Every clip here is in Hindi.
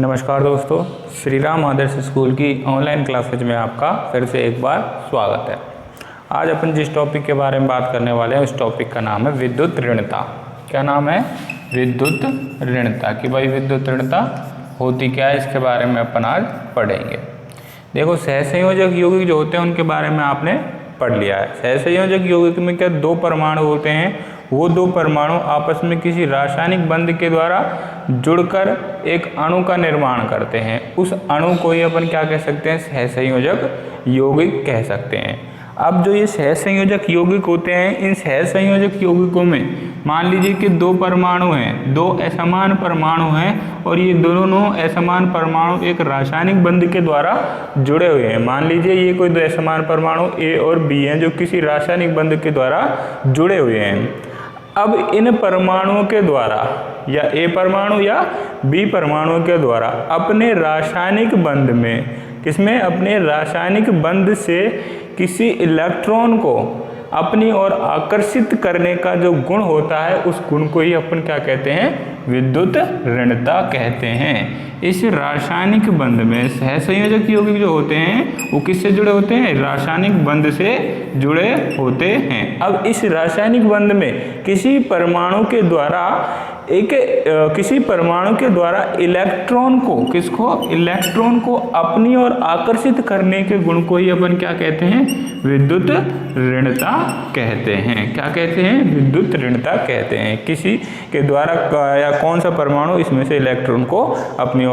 नमस्कार दोस्तों, श्री राम आदर्श स्कूल की ऑनलाइन क्लासेज में आपका फिर से एक बार स्वागत है। आज अपन जिस टॉपिक के बारे में बात करने वाले हैं उस टॉपिक का नाम है विद्युत ऋणता। क्या नाम है? विद्युत ऋणता। कि भाई विद्युत ऋणता होती क्या है, इसके बारे में अपन आज पढ़ेंगे। देखो, सहसंयोजक यौगिक जो होते हैं उनके बारे में आपने पढ़ लिया है। सहसंयोजक यौगिक में क्या दो परमाणु होते हैं, वो दो परमाणु आपस में किसी रासायनिक बंध के द्वारा जुड़कर एक अणु का निर्माण करते हैं। उस अणु को ही अपन क्या कह सकते हैं? सहसंयोजक यौगिक कह सकते हैं। अब जो ये सहसंयोजक यौगिक होते हैं, इन सहसंयोजक यौगिकों में मान लीजिए कि दो परमाणु हैं, दो असमान परमाणु हैं और ये दोनों असमान परमाणु एक रासायनिक बंध के द्वारा जुड़े हुए हैं। मान लीजिए ये कोई दो असमान परमाणु ए और बी हैं जो किसी रासायनिक बंध के द्वारा जुड़े हुए हैं। अब इन परमाणुओं के द्वारा या ए परमाणु या बी परमाणु के द्वारा अपने रासायनिक बंध में, किसमें? अपने रासायनिक बंध से किसी इलेक्ट्रॉन को अपनी ओर आकर्षित करने का जो गुण होता है, उस गुण को ही अपन क्या कहते हैं? विद्युत ऋणता कहते हैं। इस रासायनिक बंध में सहसंयोजक यौगिक जो होते हैं वो किससे जुड़े होते हैं? रासायनिक बंध से जुड़े होते हैं। अब इस रासायनिक बंध में किसी परमाणु के द्वारा इलेक्ट्रॉन को, किसको? इलेक्ट्रॉन को अपनी ओर आकर्षित करने के गुण को ही अपन क्या कहते हैं? विद्युत ऋणता कहते हैं। क्या कहते हैं? विद्युत ऋणता कहते हैं। किसी के द्वारा या कौन सा परमाणु इसमें से इलेक्ट्रॉन को अपनी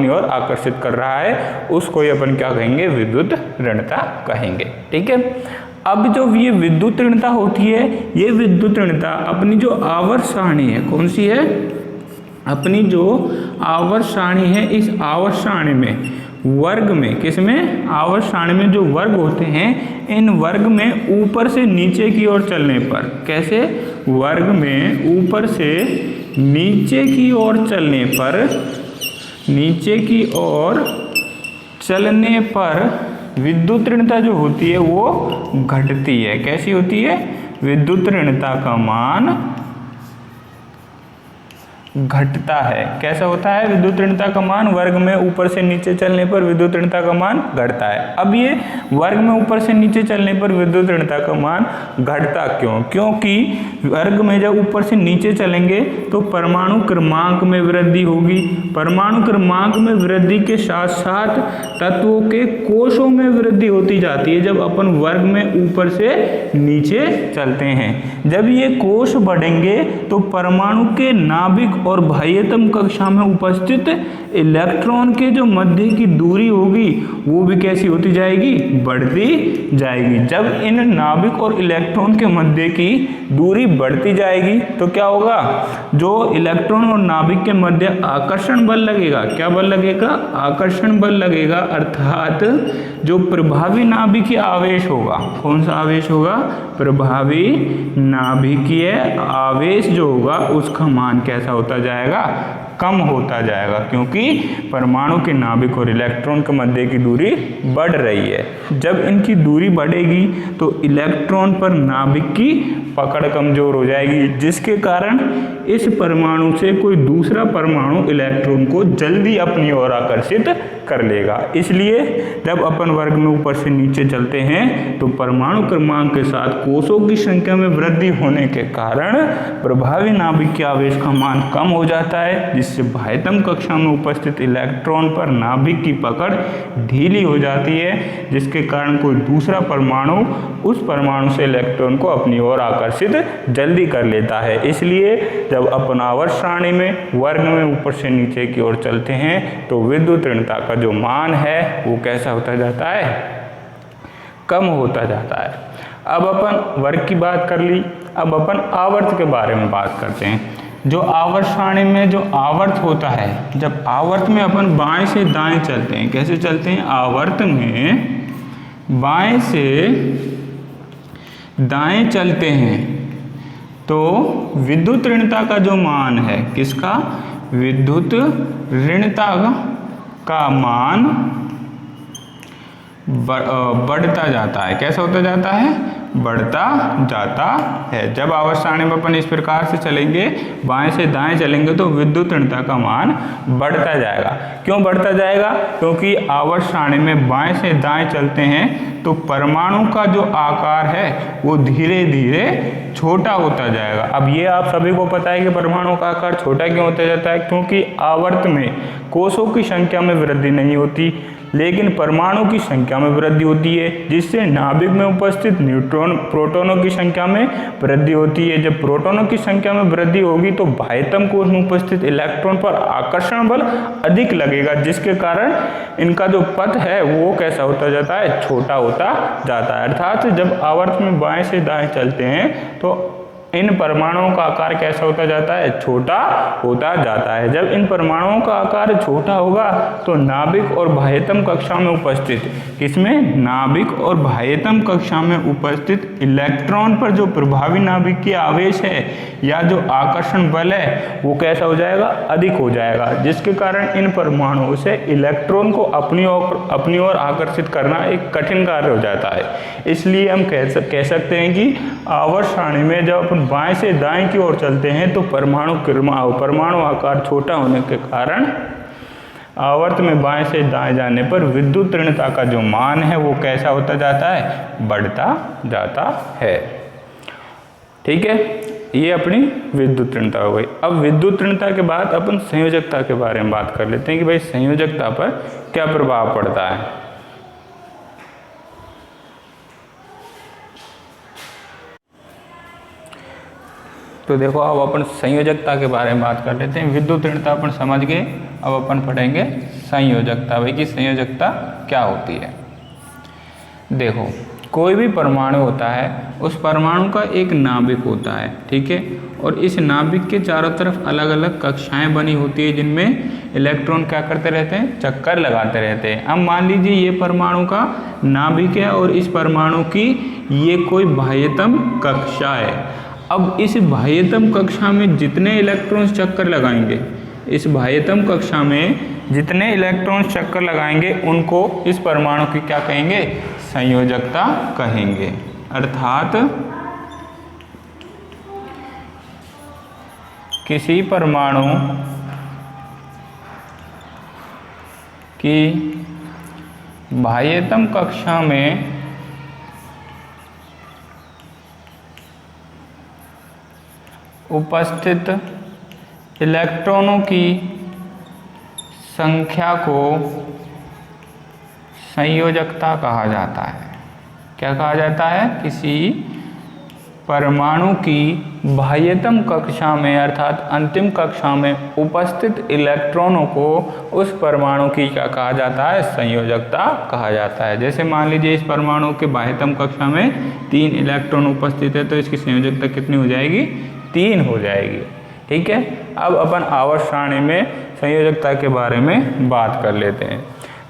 ओर आकर्षित कर रहा है, उसको ही अपन क्या कहेंगे? विद्युत ऋणता कहेंगे। ठीक है। अब जो ये विद्युत ऋणता होती है, ये विद्युत ऋणता अपनी जो आवर्त सारणी है, कौन सी है? अपनी जो आवर्त सारणी है, इस आवर्त सारणी में वर्ग में, किसमें? आवर्त सारणी में जो वर्ग होते हैं, इन वर्ग में ऊपर से नीचे की ओर चलने पर, कैसे? वर्ग में ऊपर से नीचे की ओर चलने पर, नीचे की ओर चलने पर विद्युत ऋणता जो होती है वो घटती है। कैसी होती है? विद्युत ऋणता का मान घटता है। कैसा होता है? विद्युत ऋणता का मान वर्ग में ऊपर से नीचे चलने पर विद्युत ऋणता का मान घटता है। अब ये वर्ग में ऊपर से नीचे चलने पर विद्युत ऋणता का मान घटता क्यों? क्योंकि वर्ग में जब ऊपर से नीचे चलेंगे तो परमाणु क्रमांक में वृद्धि होगी। परमाणु क्रमांक में वृद्धि के साथ साथ तत्वों के कोशों में वृद्धि होती जाती है जब अपन वर्ग में ऊपर से नीचे चलते हैं। जब ये कोश बढ़ेंगे तो परमाणु के नाभिक और बाह्यतम कक्षा में उपस्थित इलेक्ट्रॉन के जो मध्य की दूरी होगी वो भी कैसी होती जाएगी? बढ़ती जाएगी। जब इन नाभिक और इलेक्ट्रॉन के मध्य की दूरी बढ़ती जाएगी तो क्या होगा? जो इलेक्ट्रॉन और नाभिक के मध्य आकर्षण बल लगेगा, क्या बल लगेगा? आकर्षण बल लगेगा। अर्थात जो प्रभावी नाभिकीय आवेश होगा, कौन सा आवेश होगा? प्रभावी नाभिकीय आवेश जो होगा उसका मान कैसा होता जाएगा? कम होता जाएगा, क्योंकि परमाणु के नाभिक और इलेक्ट्रॉन के मध्य की दूरी बढ़ रही है। जब इनकी दूरी बढ़ेगी तो इलेक्ट्रॉन पर नाभिक की पकड़ कमजोर हो जाएगी, जिसके कारण इस परमाणु से कोई दूसरा परमाणु इलेक्ट्रॉन को जल्दी अपनी ओर आकर्षित कर लेगा। इसलिए जब अपन वर्ग में ऊपर से नीचे चलते हैं तो परमाणु क्रमांक के साथ कोशों की संख्या में वृद्धि होने के कारण प्रभावी नाभिक के आवेश का मान कम हो जाता है, जिससे बाह्यतम कक्षा में उपस्थित इलेक्ट्रॉन पर नाभिक की पकड़ ढीली हो जाती है, जिसके कारण कोई दूसरा परमाणु उस परमाणु से इलेक्ट्रॉन को अपनी ओर आकर्षित जल्दी कर लेता है। इसलिए जब अपन आवर्त सारणी में वर्ग में ऊपर से नीचे की ओर चलते हैं तो विद्युत ऋणता का जो मान है वो कैसा होता जाता है? कम होता जाता है। अब अपन वर्ग की बात कर ली, अब अपन आवर्त के बारे में बात करते हैं। जो आवर्त सारणी में जो आवर्त होता है, जब आवर्त में अपन बाएं से दाएं चलते हैं, कैसे चलते हैं? आवर्त में बाएं से दाएं चलते हैं तो विद्युत ऋणता का जो मान है, किसका? विद्युत ऋणता का मान बढ़ता जाता है। कैसा होता जाता है? बढ़ता जाता है। जब आवर्त सारणी में अपन इस प्रकार से चलेंगे, बाएं से दाएं चलेंगे, तो विद्युत ऋणता का मान बढ़ता जाएगा। क्यों बढ़ता जाएगा? क्योंकि आवर्त सारणी में बाएं से दाएं चलते हैं तो परमाणु का जो आकार है वो धीरे धीरे छोटा होता जाएगा। अब ये आप सभी को पता है कि परमाणु का आकार छोटा क्यों होता जाता है? क्योंकि आवर्त में कोषों की संख्या में वृद्धि नहीं होती, लेकिन परमाणु की संख्या में वृद्धि होती है, जिससे नाभिक में उपस्थित न्यूट्रॉन प्रोटॉनों की संख्या में वृद्धि होती है। जब प्रोटॉनों की संख्या में वृद्धि होगी तो बाह्यतम कोश में उपस्थित इलेक्ट्रॉन पर आकर्षण बल अधिक लगेगा, जिसके कारण इनका जो पथ है वो कैसा होता जाता है? छोटा होता जाता है। अर्थात जब आवर्त में बाएं से दाएं चलते हैं तो इन परमाणुओं का आकार कैसा होता जाता है? छोटा होता जाता है। जब इन परमाणुओं का आकार छोटा होगा तो नाभिक और बाह्यतम कक्षा में उपस्थित, किसमें? नाभिक और बाह्यतम कक्षा में उपस्थित इलेक्ट्रॉन पर जो प्रभावी नाभिक की आवेश है या जो आकर्षण बल है वो कैसा हो जाएगा? अधिक हो जाएगा, जिसके कारण इन परमाणुओं से इलेक्ट्रॉन को अपनी ओर आकर्षित करना एक कठिन कार्य हो जाता है। इसलिए हम कह सकते हैं कि आवर्त सारणी में जब बाएं से दाएं की ओर चलते हैं तो परमाणु आकार छोटा होने के कारण आवर्त में बाएं से दाएं जाने पर विद्युत ऋणता का जो मान है वो कैसा होता जाता है? बढ़ता जाता है। ठीक है, ये अपनी विद्युत ऋणता हो गई। अब विद्युत ऋणता के बाद अपन संयोजकता के बारे में बात कर लेते हैं कि भाई संयोजकता पर क्या प्रभाव पड़ता है। तो देखो, अब अपन संयोजकता के बारे में बात कर लेते हैं। विद्युत ऋणता अपन समझ गए, अब अपन पढ़ेंगे संयोजकता। भाई कि संयोजकता क्या होती है। देखो, कोई भी परमाणु होता है, उस परमाणु का एक नाभिक होता है, ठीक है, और इस नाभिक के चारों तरफ अलग अलग कक्षाएं बनी होती है जिनमें इलेक्ट्रॉन क्या करते रहते हैं? चक्कर लगाते रहते हैं। अब मान लीजिए ये परमाणु का नाभिक है और इस परमाणु की ये कोई बाह्यतम कक्षा है। अब इस बाह्यतम कक्षा में जितने इलेक्ट्रॉन्स चक्कर लगाएंगे, इस बाह्यतम कक्षा में जितने इलेक्ट्रॉन्स चक्कर लगाएंगे उनको इस परमाणु की क्या कहेंगे? संयोजकता कहेंगे। अर्थात किसी परमाणु की बाह्यतम कक्षा में उपस्थित इलेक्ट्रॉनों की संख्या को संयोजकता कहा जाता है। क्या कहा जाता है? किसी परमाणु की बाह्यतम कक्षा में अर्थात अंतिम कक्षा में उपस्थित इलेक्ट्रॉनों को उस परमाणु की क्या कहा जाता है? संयोजकता कहा जाता है। जैसे मान लीजिए इस परमाणु के बाह्यतम कक्षा में 3 इलेक्ट्रॉन उपस्थित है तो इसकी संयोजकता कितनी हो जाएगी? 3 हो जाएगी। ठीक है, अब अपन आवर्त सारणी में संयोजकता के बारे में बात कर लेते हैं।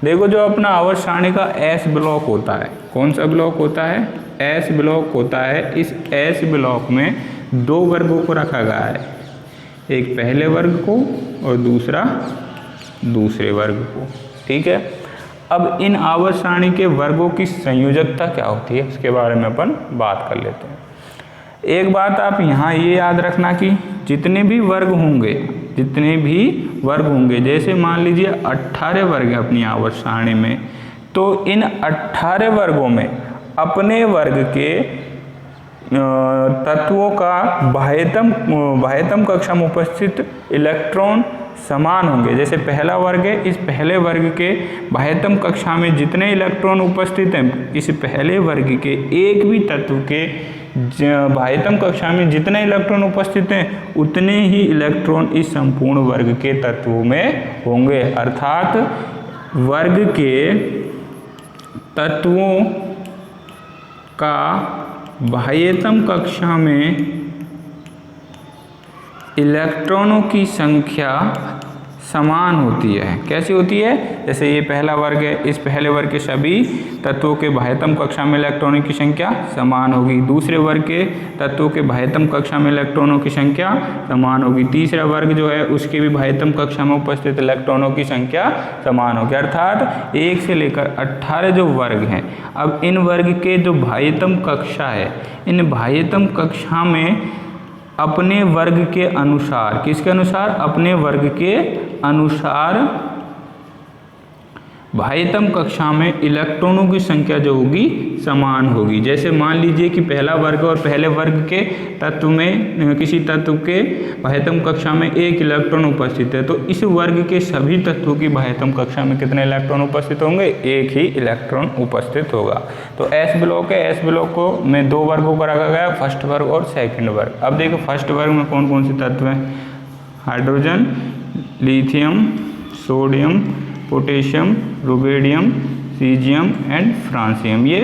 देखो, जो अपना आवर्त सारणी का एस ब्लॉक होता है, कौन सा ब्लॉक होता है? एस ब्लॉक होता है। इस एस ब्लॉक में 2 वर्गों को रखा गया है, एक पहले वर्ग को और दूसरा दूसरे वर्ग को। ठीक है, अब इन आवर्त सारणी के वर्गों की संयोजकता क्या होती है उसके बारे में अपन बात कर लेते हैं। एक बात आप यहाँ ये याद रखना कि जितने भी वर्ग होंगे, जैसे मान लीजिए 18 वर्ग है अपनी आवर्त सारणी में, तो इन 18 वर्गों में अपने वर्ग के तत्वों का बाह्यतम कक्षा में उपस्थित इलेक्ट्रॉन समान होंगे। जैसे पहला वर्ग है, इस पहले वर्ग के बाह्यतम कक्षा में जितने इलेक्ट्रॉन उपस्थित हैं, इस पहले वर्ग के एक भी तत्व के बाह्यतम कक्षा में जितने इलेक्ट्रॉन उपस्थित हैं उतने ही इलेक्ट्रॉन इस संपूर्ण वर्ग के तत्वों में होंगे। अर्थात वर्ग के तत्वों का बाह्यतम कक्षा में इलेक्ट्रॉनों की संख्या समान होती है। कैसी होती है? जैसे ये पहला वर्ग है, इस पहले वर्ग के सभी तत्वों के बाह्यतम कक्षा में इलेक्ट्रॉनों की संख्या समान होगी। दूसरे वर्ग के तत्वों के बाह्यतम कक्षा में इलेक्ट्रॉनों की संख्या समान होगी। तीसरा वर्ग जो है उसके भी बाह्यतम कक्षा में उपस्थित इलेक्ट्रॉनों की संख्या समान होगी। अर्थात 1 से लेकर 18 जो वर्ग हैं, अब इन वर्ग के जो बाह्यतम कक्षा है, इन बाह्यतम कक्षा में अपने वर्ग के अनुसार, किसके अनुसार? अपने वर्ग के अनुसार बाह्यतम कक्षा में इलेक्ट्रॉनों की संख्या जो होगी समान होगी। जैसे मान लीजिए कि पहला वर्ग और पहले वर्ग के तत्व में किसी तत्व के बाह्यतम कक्षा में 1 इलेक्ट्रॉन उपस्थित है, तो इस वर्ग के सभी तत्वों की बाह्यतम कक्षा में कितने इलेक्ट्रॉन उपस्थित होंगे? 1 ही इलेक्ट्रॉन उपस्थित होगा। तो एस ब्लॉक है, एस ब्लॉक को में 2 वर्गों को रखा गया, फर्स्ट वर्ग और सेकेंड वर्ग। अब देखो फर्स्ट वर्ग में कौन कौन से तत्व हैं? Hydrogen, lithium, sodium, potassium, rubidium, caesium and francium, ये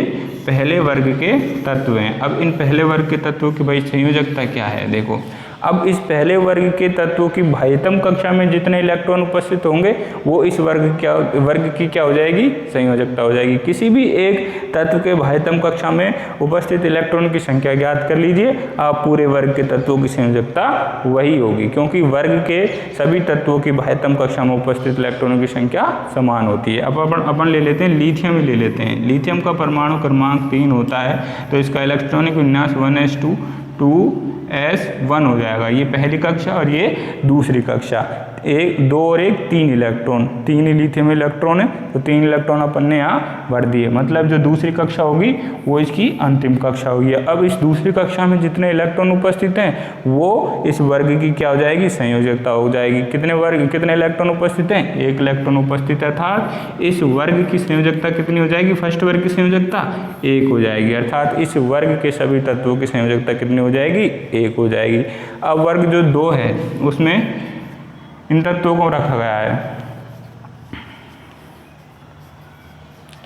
पहले वर्ग के तत्व हैं। अब इन पहले वर्ग के तत्वों की भाई संयोजकता क्या है? देखो, अब इस पहले वर्ग के तत्वों की बाह्यतम कक्षा में जितने इलेक्ट्रॉन उपस्थित होंगे वो इस वर्ग की क्या हो जाएगी? संयोजकता हो जाएगी। किसी भी एक तत्व के बाह्यतम कक्षा में उपस्थित इलेक्ट्रॉन की संख्या ज्ञात कर लीजिए, आप पूरे वर्ग के तत्वों की संयोजकता वही होगी, क्योंकि वर्ग के सभी तत्वों की बाह्यतम कक्षा में उपस्थित इलेक्ट्रॉनों की संख्या समान होती है। अब अपन ले लेते हैं लिथियम ले लेते हैं। लिथियम का परमाणु क्रमांक 3 होता है, तो इसका इलेक्ट्रॉनिक विन्यास 1s2 2s1 हो जाएगा। ये पहली कक्षा और ये दूसरी कक्षा। 1 2 और 1 3 इलेक्ट्रॉन, 3 लिथियम इलेक्ट्रॉन है, तो 3 इलेक्ट्रॉन अपन ने यहाँ भर दिए। मतलब जो दूसरी कक्षा होगी वो इसकी अंतिम कक्षा होगी। अब इस दूसरी कक्षा में जितने इलेक्ट्रॉन उपस्थित हैं वो इस वर्ग की क्या हो जाएगी? संयोजकता हो जाएगी। कितने इलेक्ट्रॉन उपस्थित हैं? 1 इलेक्ट्रॉन उपस्थित है, अर्थात इस वर्ग की संयोजकता कितनी हो जाएगी? फर्स्ट वर्ग की संयोजकता 1 हो जाएगी। अर्थात इस वर्ग के सभी तत्वों की संयोजकता कितनी हो जाएगी? 1 हो जाएगी। अब वर्ग जो 2 है उसमें इन तत्वों को रखा गया है,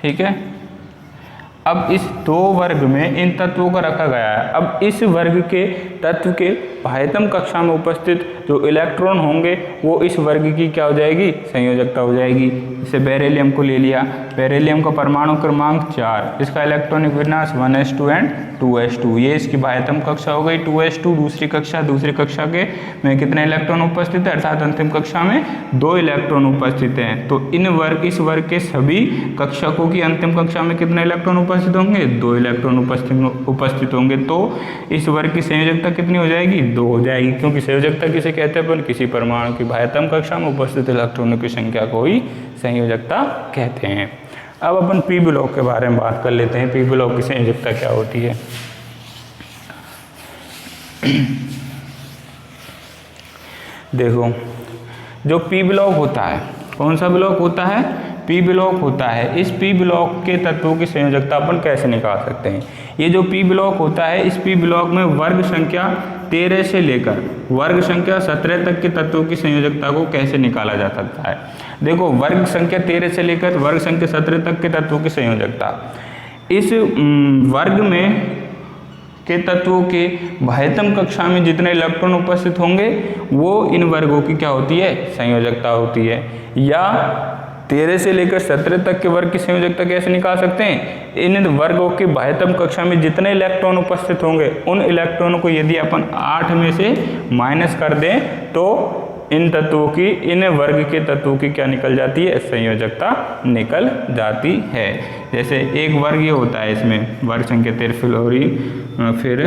ठीक है। अब इस 2 वर्ग में इन तत्वों का रखा गया है। अब इस वर्ग के तत्व के बाह्यतम कक्षा में उपस्थित जो इलेक्ट्रॉन होंगे वो इस वर्ग की क्या हो जाएगी? संयोजकता हो जाएगी। जैसे बेरिलियम को ले लिया, बेरिलियम का परमाणु क्रमांक 4, इसका इलेक्ट्रॉनिक विन्यास 1s2 एंड 2s2, ये इसकी बाह्यतम कक्षा हो गई 2s2। दूसरी कक्षा के में कितने इलेक्ट्रॉन उपस्थित है? अर्थात अंतिम कक्षा में 2 इलेक्ट्रॉन उपस्थित हैं। तो इस वर्ग के सभी कक्षकों की अंतिम कक्षा में कितने इलेक्ट्रॉन उपस्थित होंगे? 2 इलेक्ट्रॉन उपस्थित होंगे। तो इस वर्ग की संयोजकता कितनी हो जाएगी? 2 हो जाएगी, क्योंकि संयोजकता किसे कहते हैं? अपन किसी परमाणु की बाह्यतम कक्षा में उपस्थित इलेक्ट्रॉनों की संख्या को ही संयोजकता कहते हैं। अब अपन पी ब्लॉक के बारे में बात कर लेते हैं। पी ब्लॉक की संयोजकता क्या होती है? देखो, जो पी ब्लॉक होता है, कौन सा ब्लॉक होता है? पी ब्लॉक होता है। इस पी ब्लॉक के तत्वों की संयोजकता अपन कैसे निकाल सकते हैं? ये जो पी ब्लॉक होता है, इस पी ब्लॉक में वर्ग संख्या 13 से लेकर वर्ग संख्या 17 तक के तत्वों की संयोजकता को कैसे निकाला जा सकता है? देखो, वर्ग संख्या 13 से लेकर वर्ग संख्या 17 तक के तत्वों की संयोजकता, इस वर्ग में के तत्वों के बाह्यतम कक्षा में जितने इलेक्ट्रॉन उपस्थित होंगे वो इन वर्गों की क्या होती है? संयोजकता होती है। या 13 से लेकर 17 तक के वर्ग की संयोजकता कैसे निकाल सकते हैं? इन वर्गों के बाह्यतम कक्षा में जितने इलेक्ट्रॉन उपस्थित होंगे उन इलेक्ट्रॉनों को यदि अपन 8 में से माइनस कर दें तो इन वर्ग के तत्वों की क्या निकल जाती है? संयोजकता निकल जाती है। जैसे एक वर्ग ये होता है, इसमें वर्ग संख्या 13 फ्लोरीन, फिर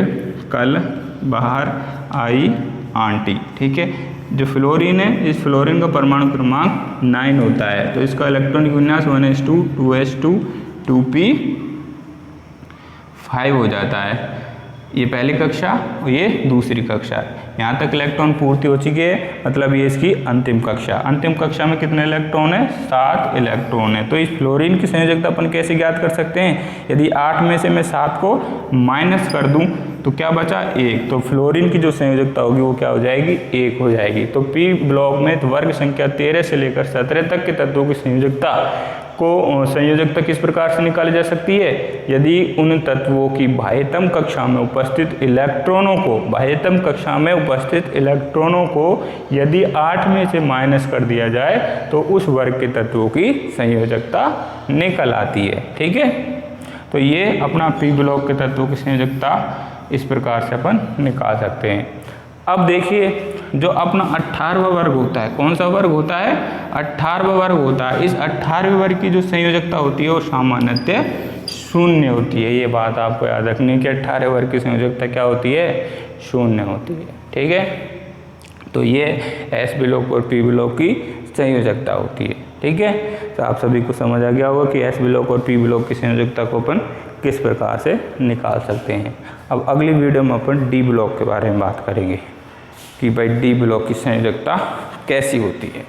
कल बाहर आई आंटी, ठीक है। जो फ्लोरीन है, इस फ्लोरीन का परमाणु क्रमांक 9 होता है, तो इसका इलेक्ट्रॉनिक विन्यास 1s2 2s2 2p5 हो जाता है। ये पहली कक्षा और ये दूसरी कक्षा। यहाँ तक इलेक्ट्रॉन पूर्ति हो चुकी है, मतलब ये इसकी अंतिम कक्षा। अंतिम कक्षा में कितने इलेक्ट्रॉन है? 7 इलेक्ट्रॉन है। तो इस फ्लोरीन की संयोजकता अपन कैसे ज्ञात कर सकते हैं? यदि 8 में से मैं 7 को माइनस कर दूं तो क्या बचा? 1। तो फ्लोरीन की जो संयोजकता होगी वो क्या हो जाएगी? 1 हो जाएगी। तो पी ब्लॉक में वर्ग संख्या 13 से लेकर 17 तक के तत्वों की संयोजकता को संयोजकता किस प्रकार से निकाली जा सकती है? यदि उन तत्वों की बाह्यतम कक्षा में उपस्थित इलेक्ट्रॉनों को यदि 8 में से माइनस कर दिया जाए तो उस वर्ग के तत्वों की संयोजकता निकल आती है। ठीक है, तो ये अपना पी ब्लॉक के तत्वों की संयोजकता इस प्रकार से अपन निकाल सकते हैं। अब देखिए जो अपना 18वां वर्ग होता है, कौन सा वर्ग होता है? 18वां वर्ग होता है। इस 18वें वर्ग की जो संयोजकता होती है वो सामान्यतः शून्य होती है। ये बात आपको याद रखनी है कि 18वें वर्ग की संयोजकता क्या होती है? शून्य होती है। ठीक है, तो ये एस ब्लॉक और पी ब्लॉक की संयोजकता होती है। ठीक है, तो आप सभी को समझ आ गया होगा कि एस ब्लॉक और पी ब्लॉक की संयोजकता को अपन किस प्रकार से निकाल सकते हैं। अब अगली वीडियो में अपन डी ब्लॉक के बारे में बात करेंगे कि भाई डी ब्लॉक की संयोजकता कैसी होती है।